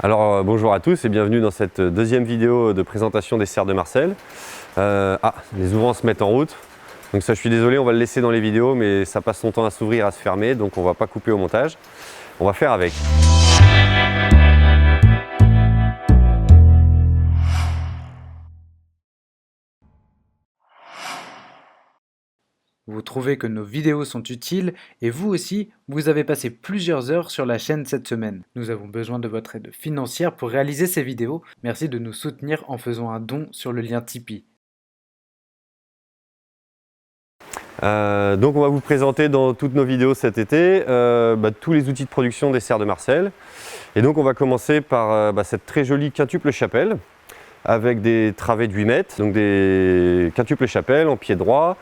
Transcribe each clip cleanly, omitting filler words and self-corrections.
Bonjour à tous et bienvenue dans cette deuxième vidéo de présentation des serres de Marcel. Les ouvrants se mettent en route. Donc ça, je suis désolé, on va le laisser dans les vidéos, mais ça passe son temps à s'ouvrir, à se fermer, donc on va pas couper au montage. On va faire avec. Vous trouvez que nos vidéos sont utiles et vous aussi, vous avez passé plusieurs heures sur la chaîne cette semaine. Nous avons besoin de votre aide financière pour réaliser ces vidéos. Merci de nous soutenir en faisant un don sur le lien Tipeee. Donc on va vous présenter dans toutes nos vidéos cet été tous les outils de production des serres de Marcel. Et donc on va commencer par cette très jolie quintuple chapelle avec des travées de 8 mètres, donc des quintuples chapelles en pied droit,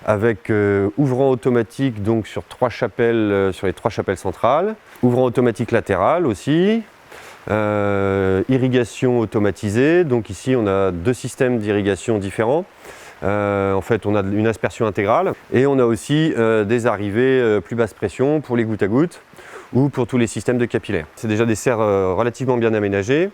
avec ouvrant automatique donc sur les trois chapelles centrales, ouvrant automatique latéral aussi, irrigation automatisée. Donc ici on a deux systèmes d'irrigation différents. En fait on a une aspersion intégrale et on a aussi des arrivées plus basse pression pour les gouttes à gouttes ou pour tous les systèmes de capillaires. C'est déjà des serres relativement bien aménagées.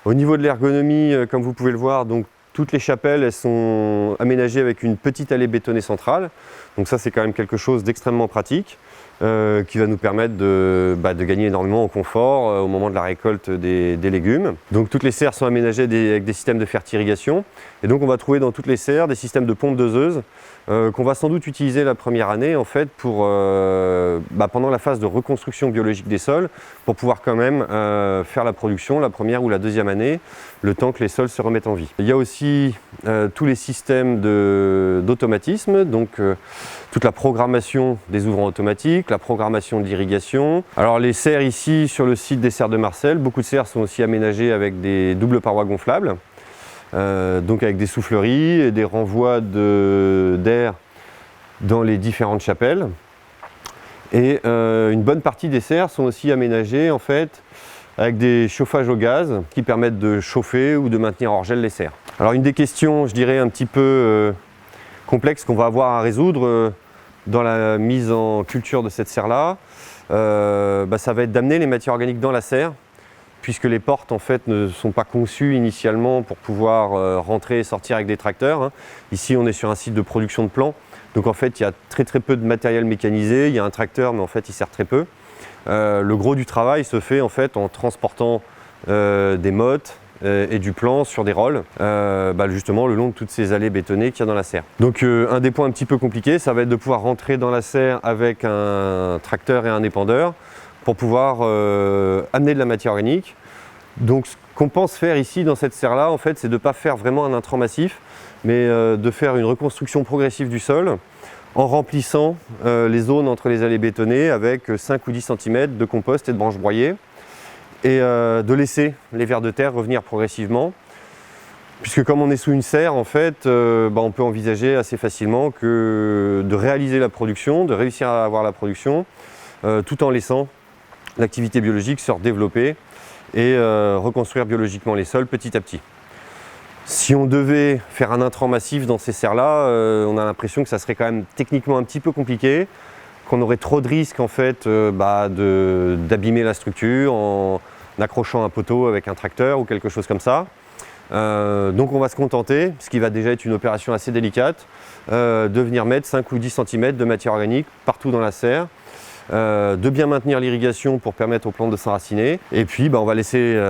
Au niveau de l'ergonomie, comme vous pouvez le voir, donc toutes les chapelles elles sont aménagées avec une petite allée bétonnée centrale. Donc ça c'est quand même quelque chose d'extrêmement pratique qui va nous permettre de gagner énormément en confort au moment de la récolte des légumes. Donc toutes les serres sont aménagées avec des systèmes de fertirrigation. Et donc on va trouver dans toutes les serres des systèmes de pompes doseuses qu'on va sans doute utiliser la première année en fait pour pendant la phase de reconstruction biologique des sols pour pouvoir quand même faire la production la première ou la deuxième année, le temps que les sols se remettent en vie. Il y a aussi tous les systèmes d'automatisme, donc toute la programmation des ouvrants automatiques, la programmation de l'irrigation. Alors les serres ici sur le site des serres de Marcel, beaucoup de serres sont aussi aménagées avec des doubles parois gonflables. Donc avec des souffleries et des renvois d'air dans les différentes chapelles. Et une bonne partie des serres sont aussi aménagées en fait avec des chauffages au gaz qui permettent de chauffer ou de maintenir hors gel les serres. Alors une des questions, je dirais un petit peu complexes qu'on va avoir à résoudre dans la mise en culture de cette serre-là, ça va être d'amener les matières organiques dans la serre, puisque les portes en fait ne sont pas conçues initialement pour pouvoir rentrer et sortir avec des tracteurs. Ici on est sur un site de production de plants, donc en fait il y a très peu de matériel mécanisé, il y a un tracteur mais en fait il sert très peu. Le gros du travail se fait en fait en transportant des mottes et du plan sur des rolls, justement le long de toutes ces allées bétonnées qu'il y a dans la serre. Donc un des points un petit peu compliqués, ça va être de pouvoir rentrer dans la serre avec un tracteur et un épandeur pour pouvoir amener de la matière organique. Donc ce qu'on pense faire ici dans cette serre-là, en fait, c'est de ne pas faire vraiment un intrant massif, mais de faire une reconstruction progressive du sol en remplissant les zones entre les allées bétonnées avec 5 ou 10 cm de compost et de branches broyées et de laisser les vers de terre revenir progressivement. Puisque comme on est sous une serre, en fait, on peut envisager assez facilement de réaliser la production, de réussir à avoir la production, tout en laissant l'activité biologique se redévelopper et reconstruire biologiquement les sols petit à petit. Si on devait faire un intrant massif dans ces serres-là, on a l'impression que ça serait quand même techniquement un petit peu compliqué, qu'on aurait trop de risques en fait d'abîmer la structure en accrochant un poteau avec un tracteur ou quelque chose comme ça. Donc on va se contenter, ce qui va déjà être une opération assez délicate, de venir mettre 5 ou 10 cm de matière organique partout dans la serre, de bien maintenir l'irrigation pour permettre aux plantes de s'enraciner. Et puis on va laisser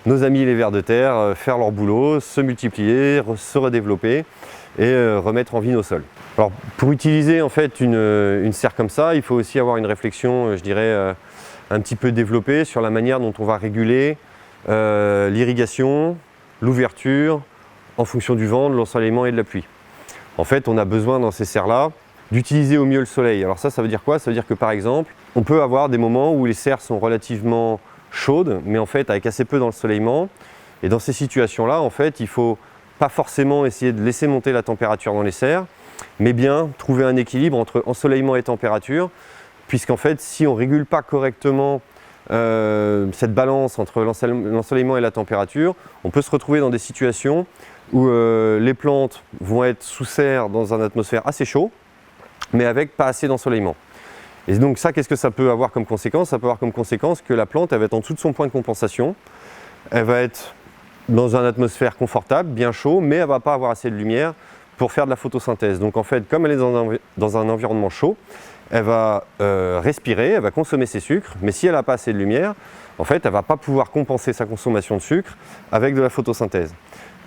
nos amis les vers de terre faire leur boulot, se multiplier, se redévelopper et remettre en vie nos sols. Alors pour utiliser en fait une serre comme ça, il faut aussi avoir une réflexion, je dirais, un petit peu développée sur la manière dont on va réguler l'irrigation, l'ouverture en fonction du vent, de l'ensoleillement et de la pluie. En fait, on a besoin dans ces serres-là d'utiliser au mieux le soleil. Alors ça veut dire quoi? Ça veut dire que par exemple, on peut avoir des moments où les serres sont relativement chaudes, mais en fait avec assez peu d'ensoleillement. Et dans ces situations-là, en fait, il ne faut pas forcément essayer de laisser monter la température dans les serres, mais bien trouver un équilibre entre ensoleillement et température, puisqu'en fait, si on ne régule pas correctement cette balance entre l'ensoleillement et la température, on peut se retrouver dans des situations où les plantes vont être sous serre dans une atmosphère assez chaud, mais avec pas assez d'ensoleillement. Et donc ça, qu'est-ce que ça peut avoir comme conséquence? Ça peut avoir comme conséquence que la plante, elle va être en dessous de son point de compensation. Elle va être dans une atmosphère confortable, bien chaud, mais elle ne va pas avoir assez de lumière pour faire de la photosynthèse. Donc en fait, comme elle est dans un environnement chaud, elle va respirer, elle va consommer ses sucres, mais si elle n'a pas assez de lumière, en fait, elle ne va pas pouvoir compenser sa consommation de sucre avec de la photosynthèse.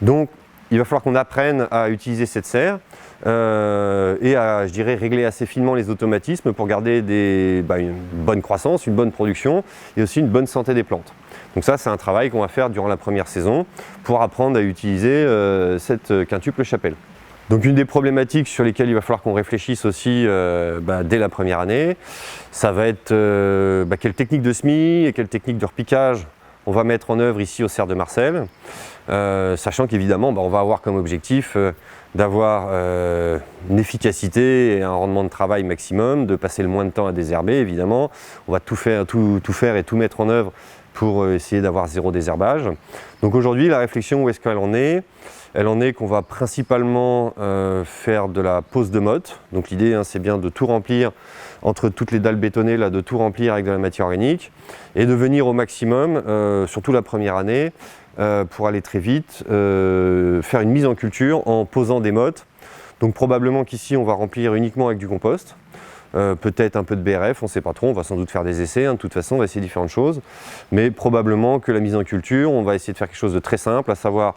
Donc, il va falloir qu'on apprenne à utiliser cette serre et à, je dirais, régler assez finement les automatismes pour garder une bonne croissance, une bonne production et aussi une bonne santé des plantes. Donc ça, c'est un travail qu'on va faire durant la première saison pour apprendre à utiliser cette quintuple chapelle. Donc une des problématiques sur lesquelles il va falloir qu'on réfléchisse aussi dès la première année, ça va être quelle technique de semis et quelle technique de repiquage on va mettre en œuvre ici au Cerf de Marcel, sachant qu'évidemment on va avoir comme objectif d'avoir une efficacité et un rendement de travail maximum, de passer le moins de temps à désherber évidemment. On va tout faire et tout mettre en œuvre pour essayer d'avoir zéro désherbage. Donc aujourd'hui la réflexion, où est-ce qu'elle en est? Elle en est qu'on va principalement faire de la pose de motte. Donc l'idée, c'est bien de tout remplir, entre toutes les dalles bétonnées, là, de tout remplir avec de la matière organique et de venir au maximum, surtout la première année, pour aller très vite, faire une mise en culture en posant des mottes. Donc probablement qu'ici, on va remplir uniquement avec du compost. Peut-être un peu de BRF, on ne sait pas trop, on va sans doute faire des essais, de toute façon on va essayer différentes choses, mais probablement que la mise en culture, on va essayer de faire quelque chose de très simple, à savoir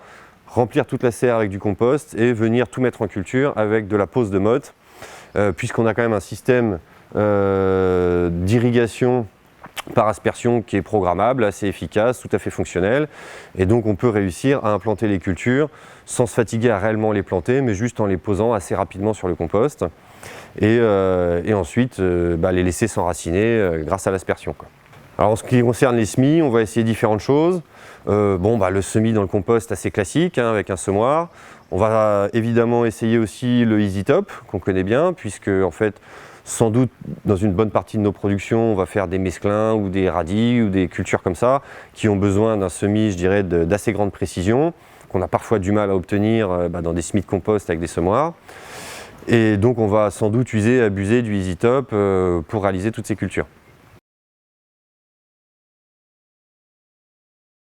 remplir toute la serre avec du compost et venir tout mettre en culture avec de la pose de motte, puisqu'on a quand même un système d'irrigation par aspersion qui est programmable, assez efficace, tout à fait fonctionnel, et donc on peut réussir à implanter les cultures sans se fatiguer à réellement les planter, mais juste en les posant assez rapidement sur le compost, et ensuite les laisser s'enraciner grâce à l'aspersion. Alors en ce qui concerne les semis, on va essayer différentes choses. Le semis dans le compost assez classique, avec un semoir. On va évidemment essayer aussi le Easy Top, qu'on connaît bien, puisque en fait, sans doute dans une bonne partie de nos productions, on va faire des mesclins ou des radis ou des cultures comme ça, qui ont besoin d'un semis, je dirais, d'assez grande précision, qu'on a parfois du mal à obtenir dans des semis de compost avec des semoirs. Et donc on va sans doute abuser du Easy Top pour réaliser toutes ces cultures.